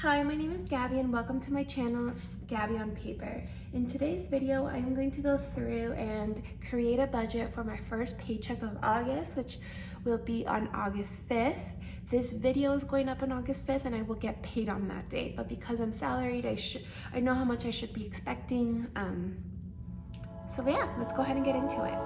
Hi, my name is Gabby and welcome to my channel, Gabby on Paper. In today's video, I'm going to go through and create a budget for my first paycheck of August, which will be on August 5th. This video is going up on August 5th and I will get paid on that day, but because I'm salaried, I know how much I should be expecting. So yeah, let's go ahead and get into it.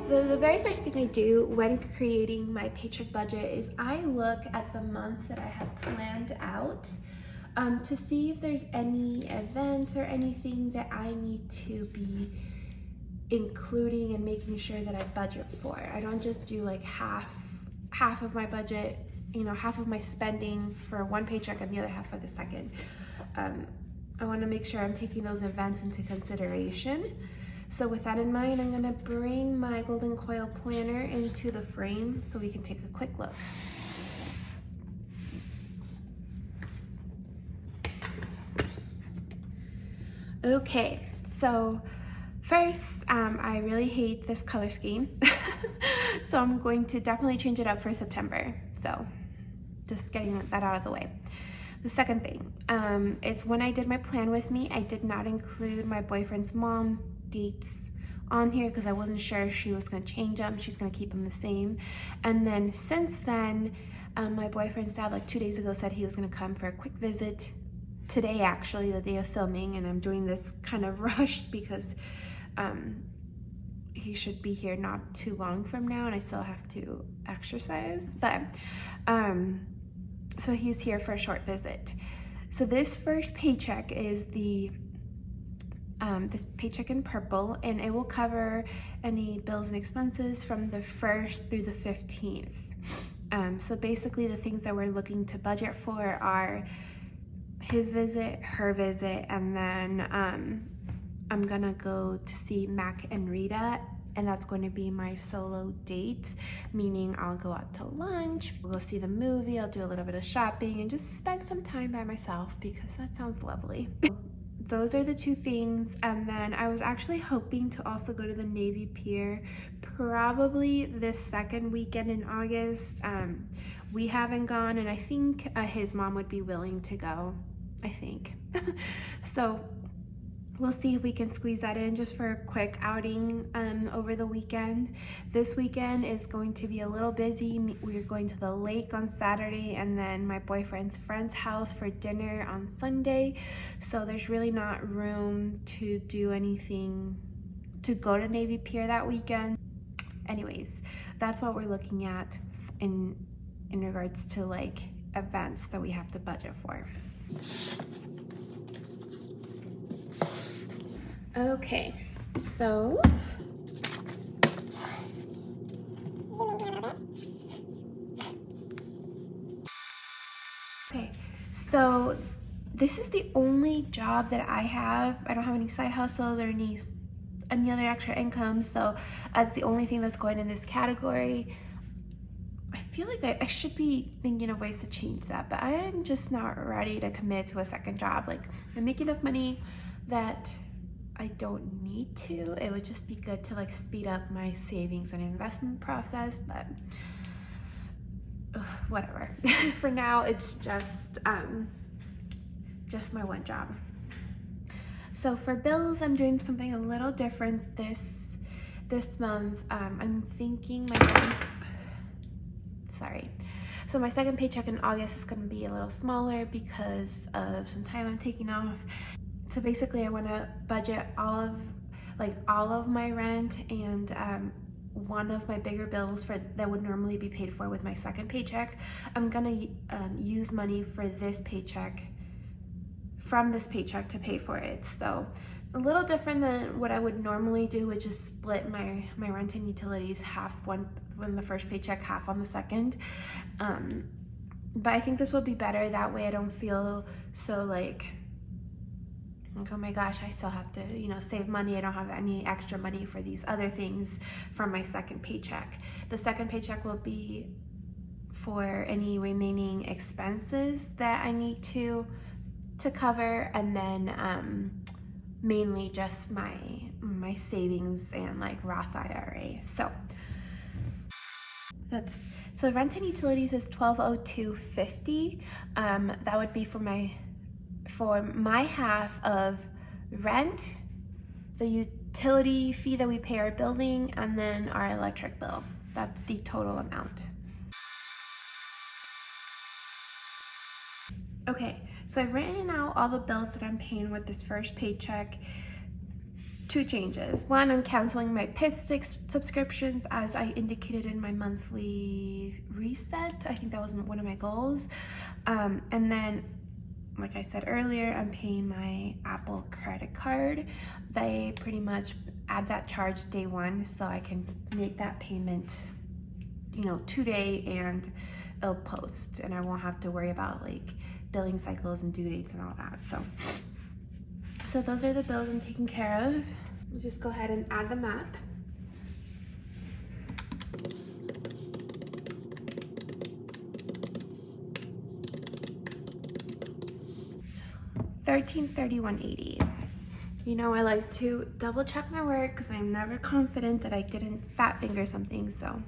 The very first thing I do when creating my paycheck budget is I look at the month that I have planned out to see if there's any events or anything that I need to be including and making sure that I budget for. I don't just do like half of my budget, half of my spending for one paycheck and the other half for the second. I want to make sure I'm taking those events into consideration. So with that in mind, I'm gonna bring my golden coil planner into the frame so we can take a quick look. Okay, so first, I really hate this color scheme. So I'm going to definitely change it up for September. So just getting that out of the way. The second thing is when I did my plan with me, I did not include my boyfriend's mom's dates on here because I wasn't sure if she was going to change them. She's going to keep them the same. And then since then, my boyfriend's dad like 2 days ago said he was going to come for a quick visit today, actually the day of filming, and I'm doing this kind of rushed because he should be here not too long from now and I still have to exercise, but so he's here for a short visit. So this first paycheck is this paycheck in purple, and it will cover any bills and expenses from the 1st through the 15th. So basically the things that we're looking to budget for are his visit, her visit, and then I'm gonna go to see Mac and Rita, and that's going to be my solo date, meaning I'll go out to lunch, we'll go see the movie, I'll do a little bit of shopping, and just spend some time by myself because that sounds lovely. Those are the two things, and then I was actually hoping to also go to the Navy Pier probably this second weekend in August. We haven't gone, and I think his mom would be willing to go, I think. So we'll see if we can squeeze that in just for a quick outing over the weekend. This weekend is going to be a little busy. We're going to the lake on Saturday and then my boyfriend's friend's house for dinner on Sunday. So there's really not room to do anything, to go to Navy Pier that weekend. Anyways, that's what we're looking at in regards to like events that we have to budget for. Okay, so this is the only job that I have. I don't have any side hustles or any other extra income, so that's the only thing that's going in this category. I feel like I should be thinking of ways to change that, but I'm just not ready to commit to a second job. Like, I make enough money that I don't need to. It would just be good to like speed up my savings and investment process, but whatever. For now, it's just my one job. So for bills, I'm doing something a little different this month. I'm thinking So my second paycheck in August is going to be a little smaller because of some time I'm taking off. So basically I want to budget all of my rent and one of my bigger bills that would normally be paid for with my second paycheck. I'm gonna use money for this paycheck, from this paycheck, to pay for it. So a little different than what I would normally do, which is split my rent and utilities half on the first paycheck, half on the second. But I think this will be better. That way I don't feel so like, oh my gosh, I still have to, save money. I don't have any extra money for these other things from my second paycheck. The second paycheck will be for any remaining expenses that I need to cover, and then mainly just my from my savings and like Roth IRA. So rent and utilities is $1,202.50. That would be for my half of rent, the utility fee that we pay our building, and then our electric bill. That's the total amount. Okay, so I've written out all the bills that I'm paying with this first paycheck. 2 changes. One, I'm canceling my Paycheck subscriptions as I indicated in my monthly reset. I think that was one of my goals. And then, like I said earlier, I'm paying my Apple credit card. They pretty much add that charge day 1 so I can make that payment, you know, today, and it'll post and I won't have to worry about like billing cycles and due dates and all that. So those are the bills I'm taking care of. Just go ahead and add them up. $1,331.80. You know, I like to double check my work because I'm never confident that I didn't fat finger something, so.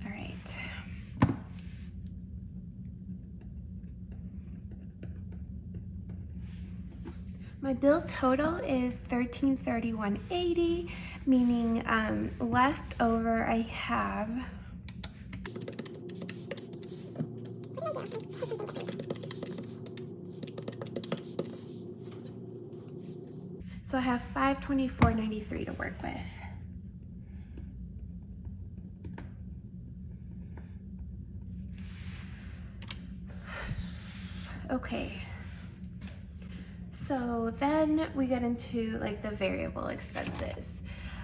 All right. My bill total is $1,331.80, meaning left over I have so I have $524.93 to work with. Okay. So then we get into like the variable expenses.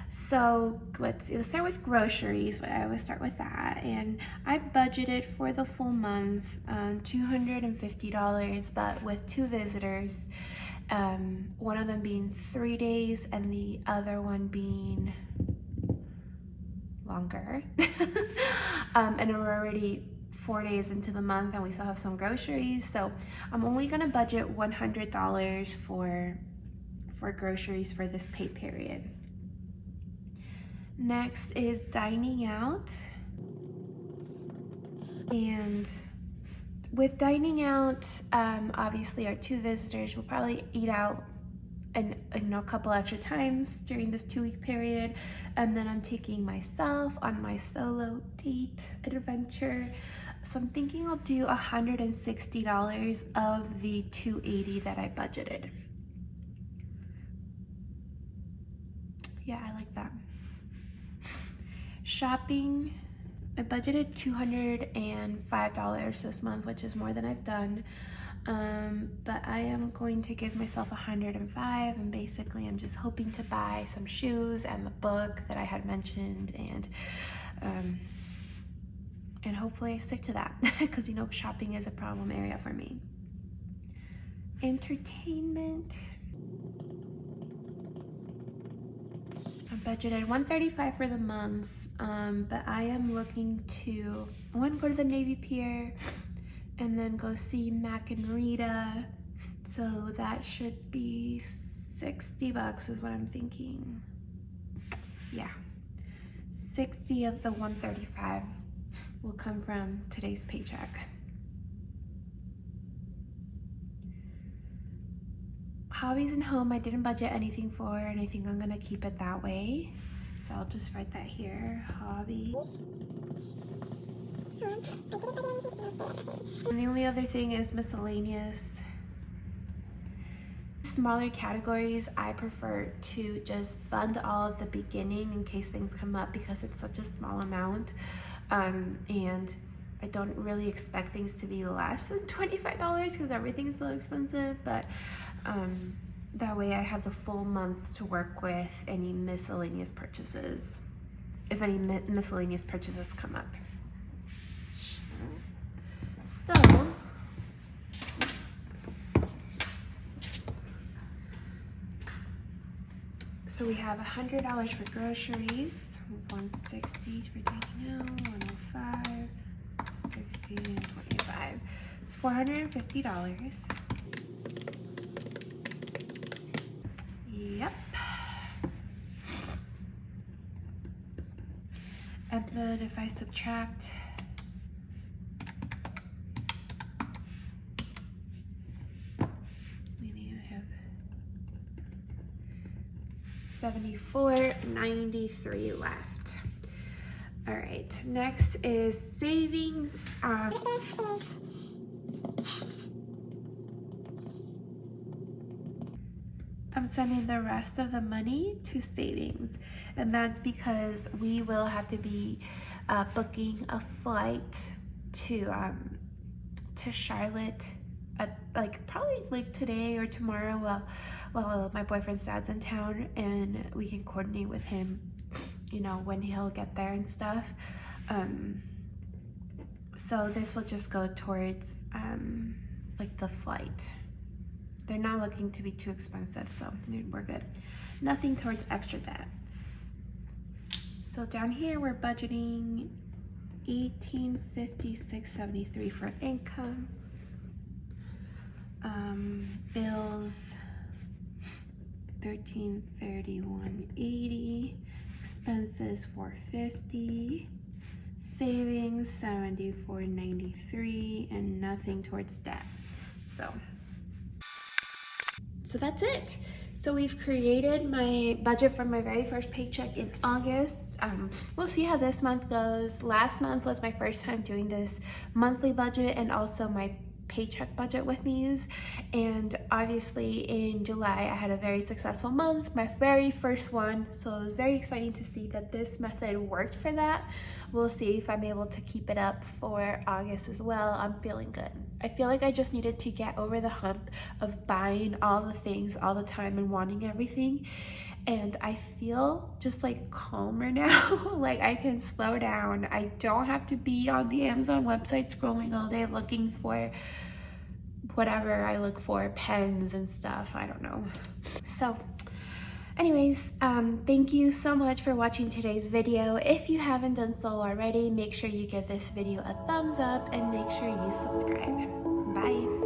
So let's start with groceries. I always start with that. And I budgeted for the full month $250, but with 2 visitors, one of them being 3 days and the other one being longer. And we're already 4 days into the month and we still have some groceries, so I'm only gonna budget $100 for groceries for this pay period. Next is dining out, and with dining out, obviously our 2 visitors will probably eat out and a couple extra times during this 2-week period, and then I'm taking myself on my solo date adventure. So I'm thinking I'll do $160 of the $280 that I budgeted. Yeah, I like that. Shopping, I budgeted $205 this month, which is more than I've done. But I am going to give myself $105, and basically I'm just hoping to buy some shoes and the book that I had mentioned, and hopefully I stick to that because, you know, shopping is a problem area for me. Entertainment, I budgeted $135 for the month, but I am looking to, I want to go to the Navy Pier and then go see Mac and Rita, so that should be $60 is what I'm thinking. Yeah, 60 of the 135 will come from today's paycheck. Hobbies and home, I didn't budget anything for, and I think I'm gonna keep it that way. So I'll just write that here, hobby. And the only other thing is miscellaneous. Smaller categories, I prefer to just fund all at the beginning in case things come up because it's such a small amount. And I don't really expect things to be less than $25 because everything is so expensive, but that way I have the full month to work with any miscellaneous purchases, if any miscellaneous purchases come up. So we have $100 for groceries, $160 for taking out, $105, $60, and $25. It's $450. Yep. And then if I subtract $74.93 left. All right, next is savings. I'm sending the rest of the money to savings, and that's because we will have to be booking a flight to Charlotte probably today or tomorrow while my boyfriend's dad's in town, and we can coordinate with him, you know, when he'll get there and stuff. So this will just go towards the flight. They're not looking to be too expensive, so we're good. Nothing towards extra debt. So down here we're budgeting $1856.73 for income. Bills $1331.80, expenses $450, savings $74.93, and nothing towards debt. So that's it. So we've created my budget for my very first paycheck in August. We'll see how this month goes. Last month was my first time doing this monthly budget and also my paycheck budget with these, and obviously in July I had a very successful month, my very first one, so it was very exciting to see that this method worked for that. We'll see if I'm able to keep it up for August as well. I'm feeling good. I feel like I just needed to get over the hump of buying all the things all the time and wanting everything, and I feel just like calmer now. Like I can slow down. I don't have to be on the Amazon website scrolling all day looking for whatever I look for, pens and stuff, I don't know. So anyways, thank you so much for watching today's video. If you haven't done so already, make sure you give this video a thumbs up and make sure you subscribe. Bye.